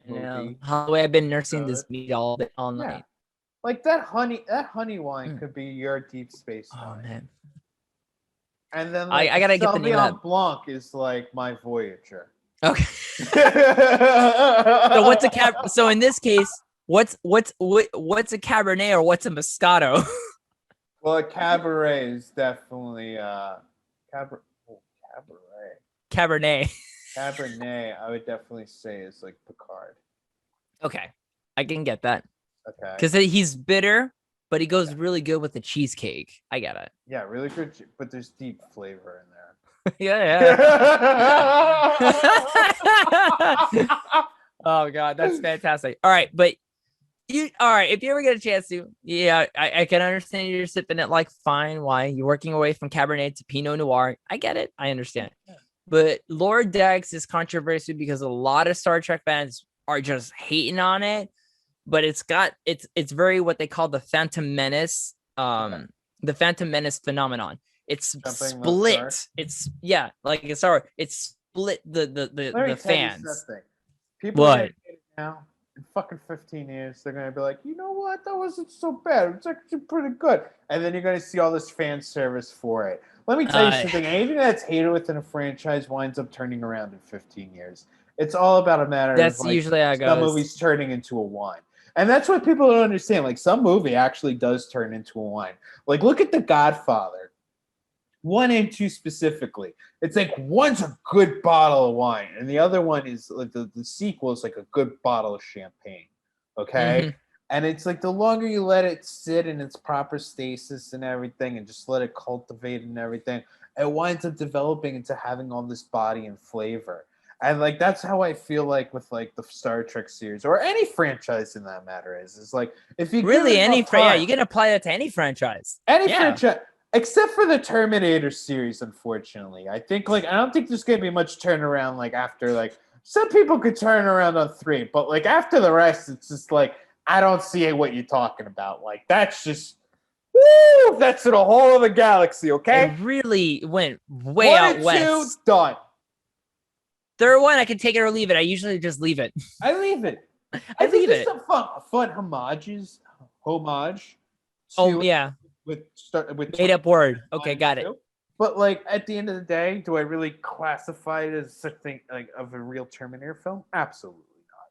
Yeah. The way I've been nursing this meat all night. Yeah. Like that honey wine could be your Deep Space Nine. Oh, man. And then I gotta get the name of that. Blanc is like my Voyager. Okay. So what's a So in this case, what's a Cabernet or what's a Moscato? Well, a Cabaret is definitely Cabernet. Cabernet, I would definitely say is like Picard. Okay, I can get that. Okay. Because he's bitter, but he goes really good with the cheesecake. I get it. Yeah, really good, but there's deep flavor in there. Yeah. Oh God, that's fantastic. All right, but if you ever get a chance to, I can understand you're sipping it like fine wine. You're working away from Cabernet to Pinot Noir. I get it. I understand. Yeah. But Lower Decks is controversial because a lot of Star Trek fans are just hating on it. But it's very what they call the Phantom Menace, the Phantom Menace phenomenon. It's split. It's split the fans. People are now in fucking 15 years, they're gonna be like, you know what? That wasn't so bad. It's actually pretty good. And then you're gonna see all this fan service for it. Let me tell you something. Anything that's hated within a franchise winds up turning around in 15 years. It's all about a matter of like, usually how it goes. Some movies turning into a wine. And that's what people don't understand. Like, some movie actually does turn into a wine. Like, look at The Godfather. 1 and 2 specifically. It's like one's a good bottle of wine, and the other one is like the sequel is like a good bottle of champagne. Okay? Mm-hmm. And it's like the longer you let it sit in its proper stasis and everything and just let it cultivate and everything, it winds up developing into having all this body and flavor. And like that's how I feel like with like the Star Trek series or any franchise in that matter is like if you really you can apply that to any franchise. Franchise except for the Terminator series, unfortunately. I think like I don't think there's gonna be much turnaround like after like some people could turn around on 3, but like after the rest, it's just like I don't see what you're talking about. Like that's just that's in a whole other galaxy, okay? It really went way out west. 2, done. 3rd one, I can take it or leave it. I usually just leave it. I leave it. I leave it. Some fun homage. Oh yeah. With made up word. Okay, got it. But like at the end of the day, do I really classify it as something like of a real Terminator film? Absolutely not.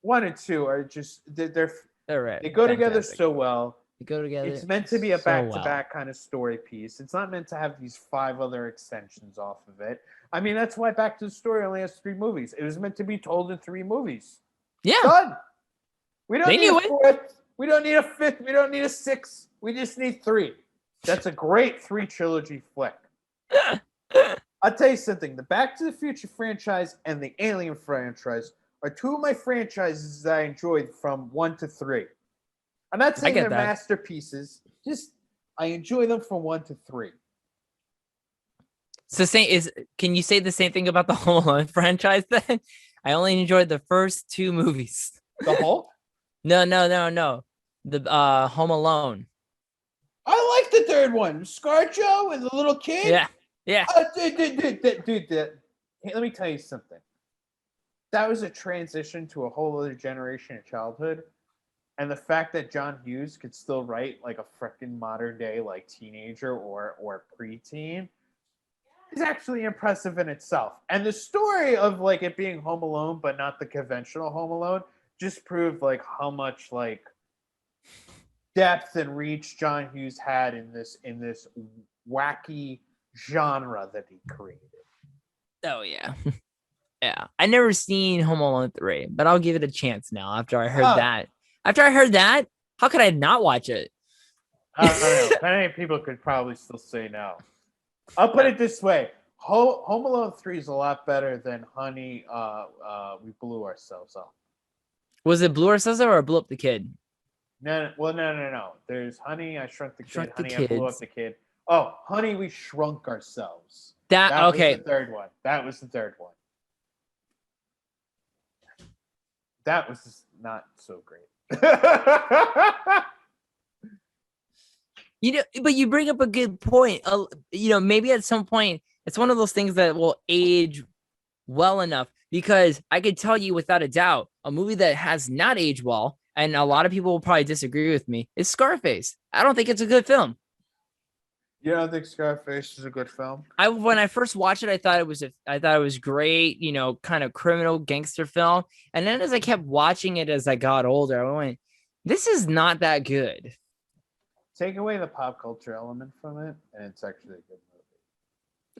1 and 2 are just they're right. They go together so well. They go together. It's meant to be a back-to-back kind of story piece. It's not meant to have these 5 other extensions off of it. I mean, that's why Back to the Story only has 3 movies. It was meant to be told in 3 movies. Yeah. Done. We don't need a 4th. We don't need a 5th. We don't need a 6th. We just need 3. That's a great 3 trilogy flick. I'll tell you something. The Back to the Future franchise and the Alien franchise are 2 of my franchises that I enjoyed from 1 to 3. I'm not saying they're masterpieces. Just I enjoy them from 1 to 3. So can you say the same thing about the Home Alone franchise then? I only enjoyed the first 2 movies. The Hulk? No. The Home Alone. I like the 3rd one. ScarJo and the little kid. Yeah. Dude, hey, let me tell you something. That was a transition to a whole other generation of childhood. And the fact that John Hughes could still write like a freaking modern day like teenager or preteen. is actually impressive in itself. And the story of like it being Home Alone, but not the conventional Home Alone, just proved like how much like depth and reach John Hughes had in this wacky genre that he created. Oh yeah. Yeah. I never seen Home Alone 3, but I'll give it a chance now after I heard that. After I heard that, how could I not watch it? I don't know. Many people could probably still say no. I'll put it this way. Home Alone 3 is a lot better than Honey, We Blew Ourselves Up. Was it Blew Ourselves Up or Blew Up the Kid? No. There's Honey, I Shrunk the Kid. Shrunk the Honey, I Blew Up the Kid. Oh, Honey, We Shrunk Ourselves. That okay. was the third one. That was the third one. That was just not so great. You know, but you bring up a good point. You know, maybe at some point it's one of those things that will age well enough, because I could tell you without a doubt a movie that has not aged well, and a lot of people will probably disagree with me, is Scarface. I don't think it's a good film. You don't think Scarface is a good film? When I first watched it, I thought it was great, you know, kind of criminal gangster film. And then as I kept watching it as I got older, I went, this is not that good. Take away the pop culture element from it, and it's actually a good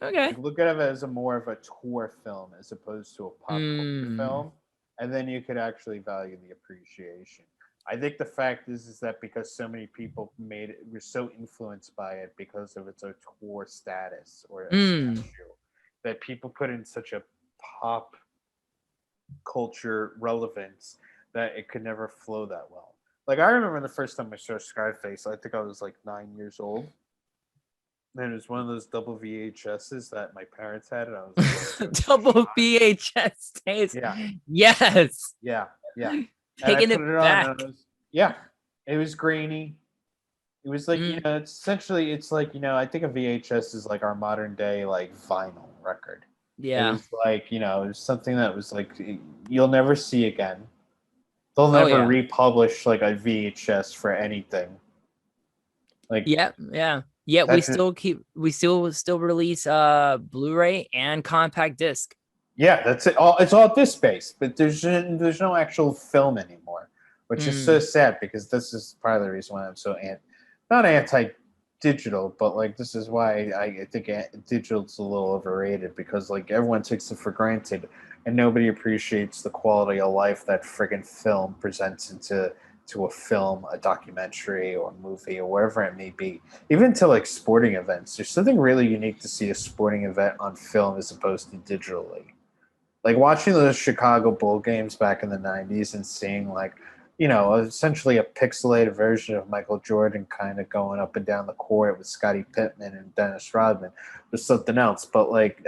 movie. Okay. Like, look at it as more of a tour film as opposed to a pop culture film, and then you could actually value the appreciation. I think the fact is that because so many people were so influenced by it because of its auteur status or a statue, that people put in such a pop culture relevance that it could never flow that well. Like, I remember the first time I saw Scarface, I think I was like 9 years old. And it was one of those double VHSs that my parents had, and I was like, double VHS tapes. Yeah. Yes. Yeah. Taking it back. It was grainy. It was like, you know, it's like, you know, I think a VHS is like our modern day like vinyl record. Yeah. It was like, you know, it was something that was like you'll never see again. They'll never republish like a VHS for anything. Like yeah. We still release Blu-ray and compact disc. Yeah, that's it. It's all disc based, but there's no actual film anymore, which is so sad, because this is part of the reason why I'm so not anti-digital, but like this is why I think digital's a little overrated, because like everyone takes it for granted and nobody appreciates the quality of life that friggin' film presents into a film, a documentary, or a movie, or wherever it may be. Even to like sporting events, there's something really unique to see a sporting event on film as opposed to digitally. Like watching those Chicago Bull games back in the 90s and seeing like, you know, essentially a pixelated version of Michael Jordan kind of going up and down the court with Scottie Pippen and Dennis Rodman was something else. But like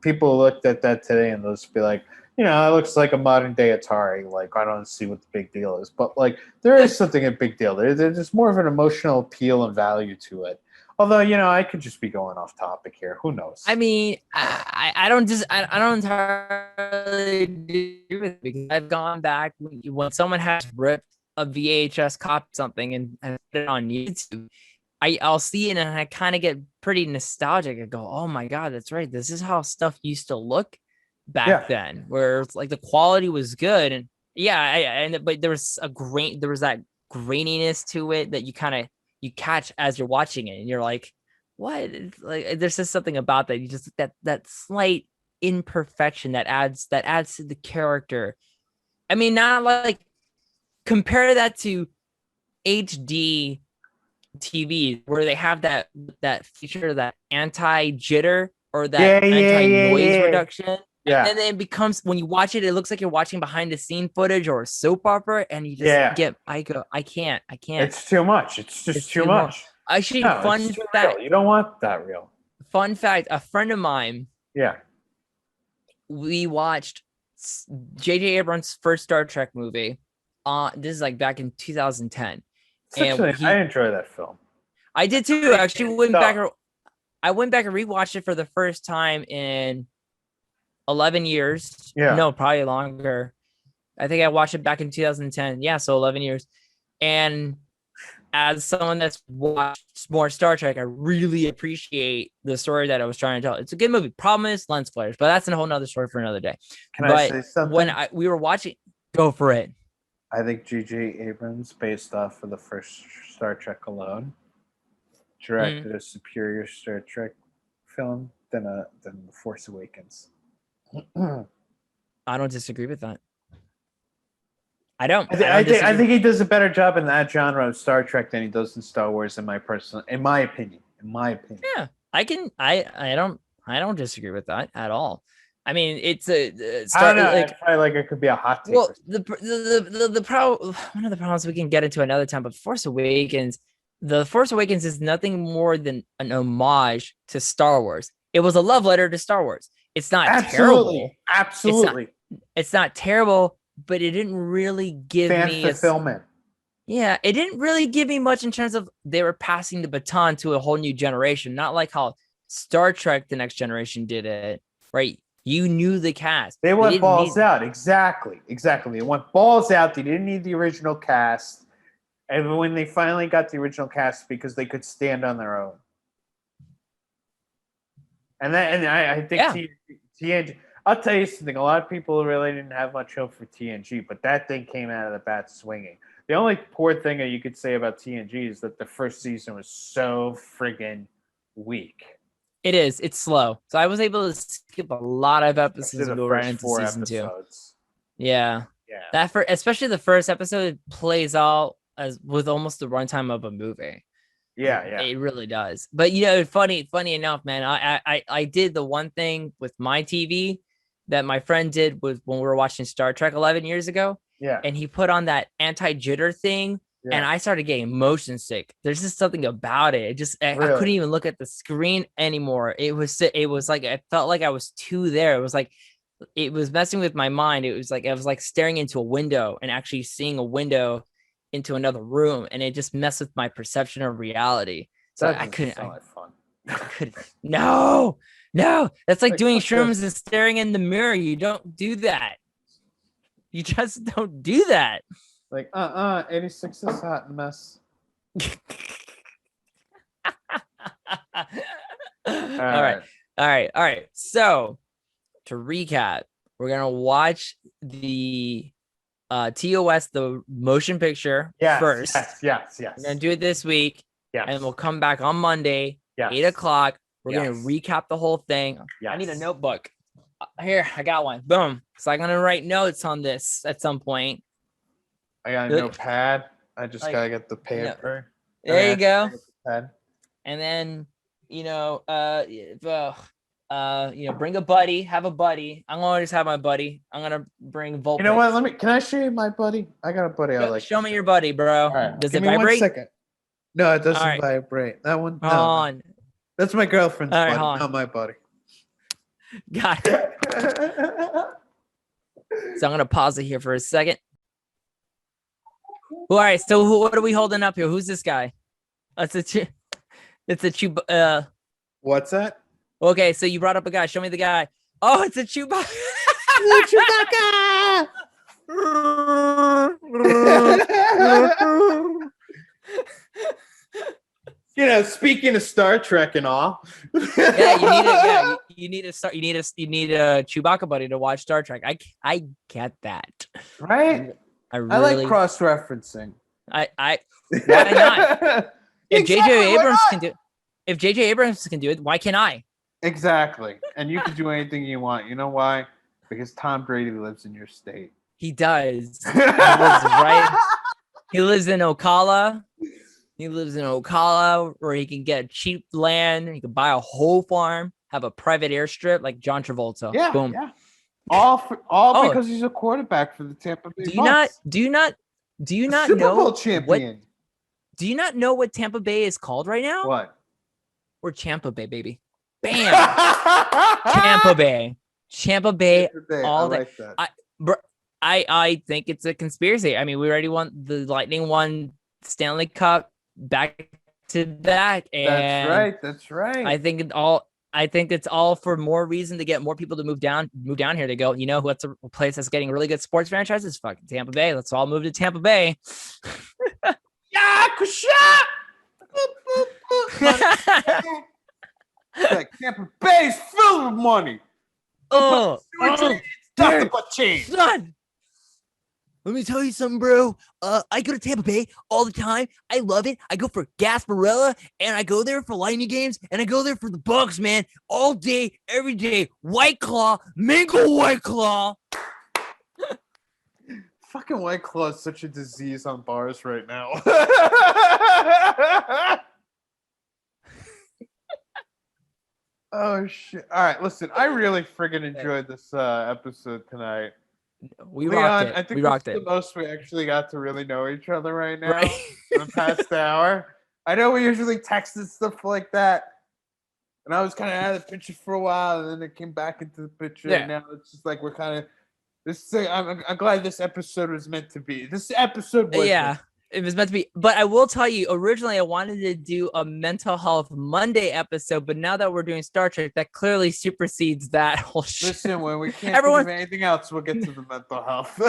people looked at that today and those be like, you know, it looks like a modern day Atari. Like, I don't see what the big deal is. But like there is something a big deal. There's more of an emotional appeal and value to it. Although, you know, I could just be going off topic here. Who knows? I mean, I don't entirely agree with it, because I've gone back when someone has ripped a VHS copy of something and put it on YouTube. I'll see it and I kind of get pretty nostalgic. I go, oh my God, that's right. This is how stuff used to look back then, where it's like the quality was good. And but there was that graininess to it that you catch as you're watching it, and you're like, what? Like, there's just something about that. You just that slight imperfection that adds to the character. I mean, not like compare that to HD TV where they have that feature, that anti-jitter or that anti-noise reduction. Yeah. And then it becomes, when you watch it, it looks like you're watching behind the scene footage or a soap opera, and you just I can't. It's too much. It's just too much. Actually, fun fact. You don't want that real. Fun fact, a friend of mine. Yeah. We watched J.J. Abrams' first Star Trek movie. This is like back in 2010. I enjoy that film. I did too. I actually went back and rewatched it for the first time in 11 years. Yeah. No, probably longer. I think I watched it back in 2010. Yeah, so 11 years. And as someone that's watched more Star Trek, I really appreciate the story that I was trying to tell. It's a good movie. Problem is lens flares, but that's a whole nother story for another day. Can I say something? When we were watching, go for it. I think J.J. Abrams, based off of the first Star Trek alone, directed a superior Star Trek film than The Force Awakens. I don't disagree with that. I don't. I think he does a better job in that genre of Star Trek than he does in Star Wars. In my opinion. Yeah, I don't disagree with that at all. I mean, it's a I don't know. Like, I feel like it could be a hot take. Well, the problem, one of the problems we can get into another time, but The Force Awakens is nothing more than an homage to Star Wars. It was a love letter to Star Wars. It's not terrible. Absolutely. It's not terrible, but it didn't really give me fulfillment. Yeah, it didn't really give me much in terms of they were passing the baton to a whole new generation, not like how Star Trek The Next Generation did it, right? You knew the cast. They went balls out. Exactly. They went balls out. They didn't need the original cast. And when they finally got the original cast, because they could stand on their own. And I think TNG. I'll tell you something. A lot of people really didn't have much hope for TNG, but that thing came out of the bat swinging. The only poor thing that you could say about TNG is that the first season was so friggin' weak. It is. It's slow. So I was able to skip a lot of episodes and go right into season 2. Yeah. Especially the first episode, it plays out as with almost the runtime of a movie. Yeah. It really does. But funny enough, man, I did the one thing with my TV that my friend did was when we were watching Star Trek 11 years ago. Yeah. And he put on that anti-jitter thing. Yeah. And I started getting motion sick. There's just something about it. I couldn't even look at the screen anymore. It was like, I felt like I was too there. It was messing with my mind. It was like, I was like staring into a window and actually seeing a window into another room. And it just messed with my perception of reality. So I couldn't. I couldn't. No, that's like doing shrooms and staring in the mirror. You don't do that. You just don't do that. Like, 86 is hot and mess. All right. So, to recap, we're going to watch the TOS, the motion picture first. Yes. We're going to do it this week. Yes. And we'll come back on Monday, 8 o'clock. We're going to recap the whole thing. Yes. I need a notebook. Here, I got one. Boom. So I'm going to write notes on this at some point. I got a notepad. I just got to get the paper. There you go. The and then, bring a buddy. Have a buddy. I'm going to just have my buddy. I'm going to bring Volpix. You know what? Can I show you my buddy? I got a buddy I like. Show me your buddy, bro. Right. Does Give it vibrate? 1 second. No, it doesn't vibrate. That one? No. That's my girlfriend's buddy, not my buddy. Got it. So I'm going to pause it here for a second. All right. So what are we holding up here? Who's this guy? It's a What's that? Okay. So you brought up a guy. Show me the guy. Oh, it's a Chewbacca. Chewbacca. Speaking of Star Trek and all. You need a Chewbacca buddy to watch Star Trek. I get that. Right? I like cross-referencing. Why not? If J.J. Abrams can do it, why can't I? Exactly. And you can do anything you want. You know why? Because Tom Brady lives in your state. He does. He lives in Ocala. He lives in Ocala where he can get cheap land. He can buy a whole farm, have a private airstrip like John Travolta. Yeah. Boom. Yeah. Because he's a quarterback for the Tampa Bay Bucks. Do you not Super know Bowl champion? Do you not know what Tampa Bay is called right now? What? We're Tampa Bay, baby. Bam. Tampa Bay. All I day. like that. I think it's a conspiracy. I mean, we already won the Lightning won Stanley Cup back to back. And That's right. I think it's all for more reason to get more people to move down here to go. You know what's a place that's getting really good sports franchises? Fucking Tampa Bay. Let's all move to Tampa Bay. Yeah. Like Tampa Bay's filled with money. Nothing but change. Son, let me tell you something, bro. I go to Tampa Bay all the time. I love it. I go for Gasparilla, and I go there for Lightning games, and I go there for the Bucks, man. All day, every day. White Claw, mingle White Claw. Fucking White Claw is such a disease on bars right now. Oh shit! All right, listen. I really friggin' enjoyed this episode tonight. We Leon, rocked it. I think we rocked this is it. the most we actually got to really know each other right now Right. in the past hour. I know we usually texted stuff like that, and I was kind of out of the picture for a while, and then it came back into the picture. Yeah. And now it's just like we're kind of this thing. I'm glad this episode was meant to be. This episode was It was meant to be. But I will tell you, originally I wanted to do a mental health Monday episode, but now that we're doing Star Trek, that clearly supersedes that whole shit. Listen, when we can't think of anything else, we'll get to the mental health.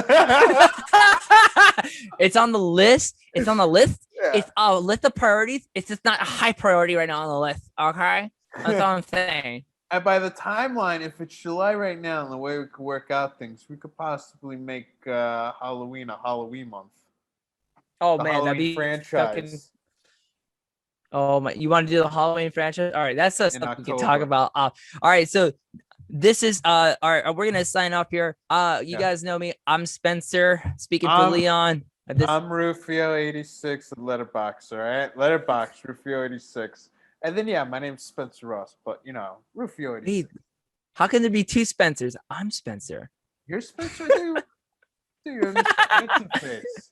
It's on the list. It's on the list. Yeah. It's a list of priorities. It's just not a high priority right now on the list. Okay? That's all I'm saying. And by the timeline, if it's July right now and the way we could work out things, we could possibly make Halloween a Halloween month. Oh, The man. Halloween That'd be franchise. Oh, my. You want to do the Halloween franchise? All right. That's stuff we can talk October. about. All right. So this is all right. We're going to sign off here. You guys know me. I'm Spencer speaking for Leon. I'm Rufio86 at Letterboxd, all right? Letterboxd, Rufio86. And then, my name's Spencer Ross, but, Rufio86. Hey, how can there be two Spencers? I'm Spencer. You're Spencer, dude? Dude, you're Mr. Face.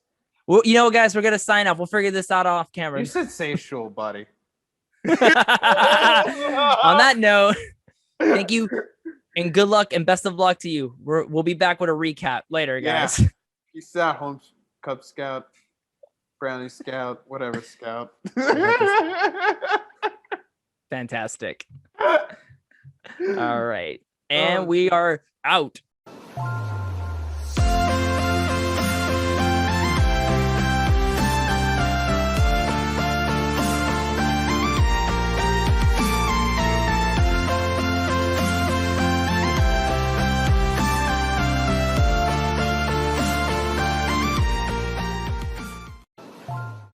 Well, you know what, guys? We're going to sign off. We'll figure this out off camera. You're sensational, buddy. On that note, thank you and good luck and best of luck to you. We'll be back with a recap later, guys. Peace out, home Cub Scout, Brownie Scout, whatever Scout. Fantastic. All right. And we are out.